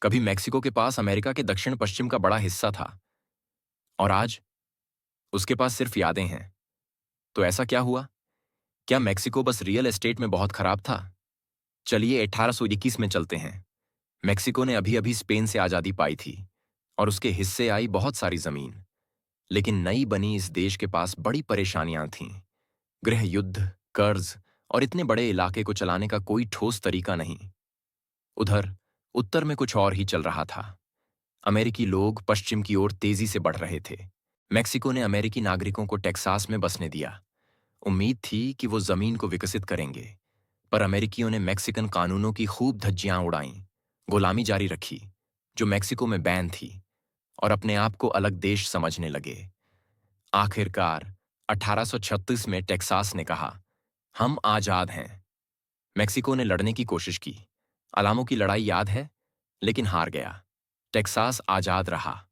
कभी मैक्सिको के पास अमेरिका के दक्षिण पश्चिम का बड़ा हिस्सा था और आज उसके पास सिर्फ यादें हैं। तो ऐसा क्या हुआ? क्या मैक्सिको बस रियल एस्टेट में बहुत खराब था? चलिए 1821 में चलते हैं। मैक्सिको ने अभी अभी स्पेन से आजादी पाई थी और उसके हिस्से आई बहुत सारी जमीन। लेकिन नई बनी इस देश के पास बड़ी परेशानियां थीं। गृह युद्ध, कर्ज और इतने बड़े इलाके को चलाने का कोई ठोस तरीका नहीं। उधर उत्तर में कुछ और ही चल रहा था। अमेरिकी लोग पश्चिम की ओर तेजी से बढ़ रहे थे। मैक्सिको ने अमेरिकी नागरिकों को टेक्सास में बसने दिया। उम्मीद थी कि वो जमीन को विकसित करेंगे, पर अमेरिकियों ने मैक्सिकन कानूनों की खूब धज्जियां उड़ाईं, गुलामी जारी रखी, जो मैक्सिको में बैन थी, और अपने आप को अलग देश समझने लगे। आखिरकार 1836 में टेक्सास ने कहा, हम आजाद हैं। मैक्सिको ने लड़ने की कोशिश की। अलामो की लड़ाई याद है, लेकिन हार गया। टेक्सास आजाद रहा,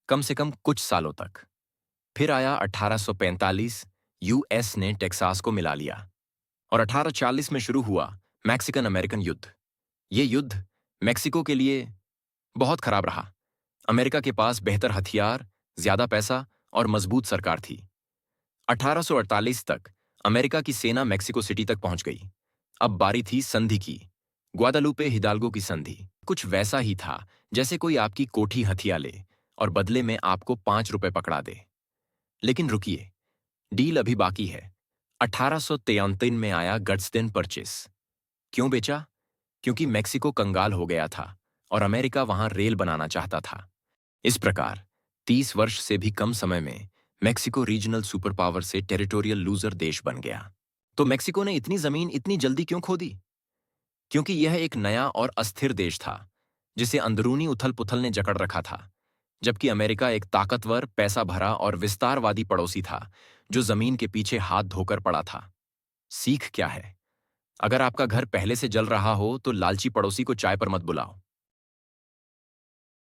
कम से कम कुछ सालों तक। फिर आया 1845, यूएस ने टेक्सास को मिला लिया और 1840 में शुरू हुआ मैक्सिकन अमेरिकन युद्ध। ये युद्ध मैक्सिको के लिए बहुत खराब रहा। अमेरिका के पास बेहतर हथियार, ज्यादा पैसा और मजबूत सरकार थी। 1848 तक अमेरिका की सेना मैक्सिको सिटी तक पहुंच गई। अब बारी थी संधि की। ग्वादालुपे हिडाल्गो की संधि कुछ वैसा ही था जैसे कोई आपकी कोठी हथिया ले और बदले में आपको 5 रुपए पकड़ा दे। लेकिन रुकिए, डील अभी बाकी है। 1853 में आया गट्सडेन परचेस। क्यों बेचा? क्योंकि मैक्सिको कंगाल हो गया था और अमेरिका वहां रेल बनाना चाहता था। इस प्रकार 30 वर्ष से भी कम समय में मैक्सिको रीजनल सुपर पावर से टेरिटोरियल लूजर देश बन गया। तो मैक्सिको ने इतनी जमीन इतनी जल्दी क्यों खो दी? क्योंकि यह एक नया और अस्थिर देश था जिसे अंदरूनी उथल पुथल ने जकड़ रखा था, जबकि अमेरिका एक ताकतवर, पैसा भरा और विस्तारवादी पड़ोसी था जो जमीन के पीछे हाथ धोकर पड़ा था। सीख क्या है? अगर आपका घर पहले से जल रहा हो तो लालची पड़ोसी को चाय पर मत बुलाओ।